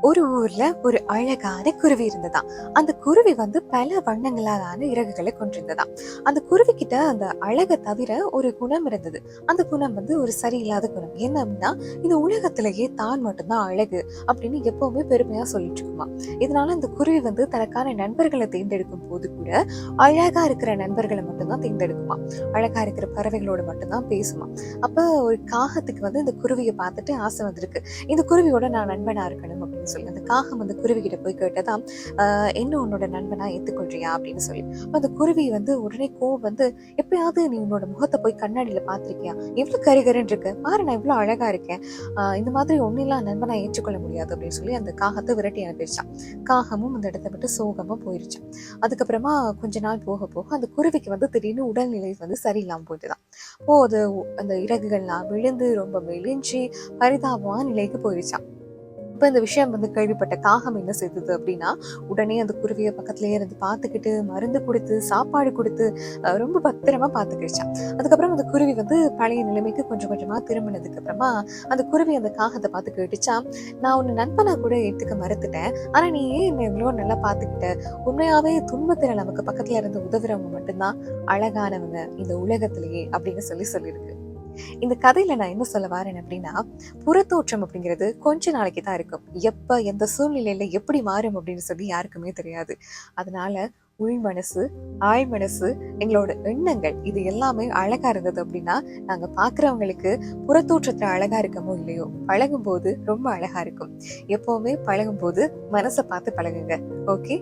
ஒரு ஊர்ல ஒரு அழகான குருவி இருந்ததாம். அந்த குருவி வந்து பல வண்ணங்களான இறகுகளை கொண்டிருந்ததாம். அந்த குருவி கிட்ட அந்த அழகை தவிர ஒரு குணம் இருந்தது. அந்த குணம் வந்து ஒரு சரியில்லாத குணம். என்ன அப்படின்னா, இந்த உலகத்திலேயே தான் மட்டும்தான் அழகு அப்படின்னு எப்பவுமே பெருமையா சொல்லிட்டு இருக்குமா. இதனால அந்த குருவி வந்து தனக்கான நண்பர்களை தேர்ந்தெடுக்கும் போது கூட அழகா இருக்கிற நண்பர்களை மட்டும்தான் தேர்ந்தெடுக்குமா. அழகா இருக்கிற பறவைகளோட மட்டும்தான் பேசுமா. அப்ப ஒரு காகத்துக்கு வந்து இந்த குருவியை பார்த்துட்டு ஆசை வந்திருக்கு. இந்த குருவியோட நான் நண்பனா இருக்கணும் அப்படின்னு சொல்லி அந்த காகம் வந்து குருவி கிட்ட போய் கேட்டதா, என்ன உன்னோட நண்பனா ஏத்துக்கொள்றியா அப்படின்னு சொல்லி. அந்த குருவி வந்து உடனே கோவம் வந்து, எப்பயாவது நீ உன்னோட முகத்தை போய் கண்ணாடியில பாத்திருக்கியா? எவ்வளவு கருகருன்னு இருக்கு பாரு, நான் இவ்வளவு அழகா இருக்கேன். இந்த மாதிரி ஒன்னெல்லாம் நண்பனா ஏற்றுக்கொள்ள முடியாது அப்படின்னு சொல்லி அந்த காகத்தை விரட்டி அனுப்பிடுச்சான். காகமும் அந்த இடத்த விட்டு சோகமா போயிருச்சு. அதுக்கப்புறமா கொஞ்ச நாள் போக போக அந்த குருவிக்கு வந்து திடீர்னு உடல்நிலை வந்து சரியில்லாம போயிட்டுதான். அது அந்த இறகுகள்லாம் விழுந்து ரொம்ப மெலிஞ்சி பரிதாபமான நிலைக்கு போயிருச்சான். இப்ப இந்த விஷயம் வந்து கேள்விப்பட்ட காகம் என்ன செய்தது அப்படின்னா, உடனே அந்த குருவியை பக்கத்திலேயே இருந்து பார்த்துக்கிட்டு மருந்து கொடுத்து சாப்பாடு கொடுத்து ரொம்ப பத்திரமா பார்த்துக்கிடுச்சான். அதுக்கப்புறம் அந்த குருவி வந்து பழைய நிலைமைக்கு கொஞ்சம் கொஞ்சமா திரும்பினதுக்கு அப்புறமா அந்த குருவி அந்த காகத்தை பார்த்து கேட்டுச்சா, நான் உன்னை நண்பனா கூட ஏத்துக்க மறுத்துட்டேன், ஆனா நீ ஏன் என்னை இவ்வளோ நல்லா பார்த்துக்கிட்ட? உண்மையாவே துன்பத்துல நமக்கு பக்கத்துல இருந்து உதவுறவங்க மட்டும்தான் அழகானவங்க இந்த உலகத்திலேயே அப்படின்னு சொல்லியிருக்கு. இந்த கதையில நான் என்ன சொல்ல வரேன் அப்படின்னா, புறத்தோற்றம் அப்படிங்கிறது கொஞ்ச நாளைக்கு தான் இருக்கும். எப்ப எந்த சூழ்நிலையில எப்படி மாறும் அப்படின்னு சொல்லி யாருக்குமே தெரியாது. அதனால உள் மனசு, ஆழ் மனசு, எங்களோட எண்ணங்கள் இது எல்லாமே அழகா இருந்தது அப்படின்னா, நாங்க பாக்குறவங்களுக்கு புறத்தோற்றத்துல அழகா இருக்கமோ இல்லையோ, பழகும் போது ரொம்ப அழகா இருக்கும். எப்பவுமே பழகும் போது மனசை பார்த்து பழகுங்க. ஓகே.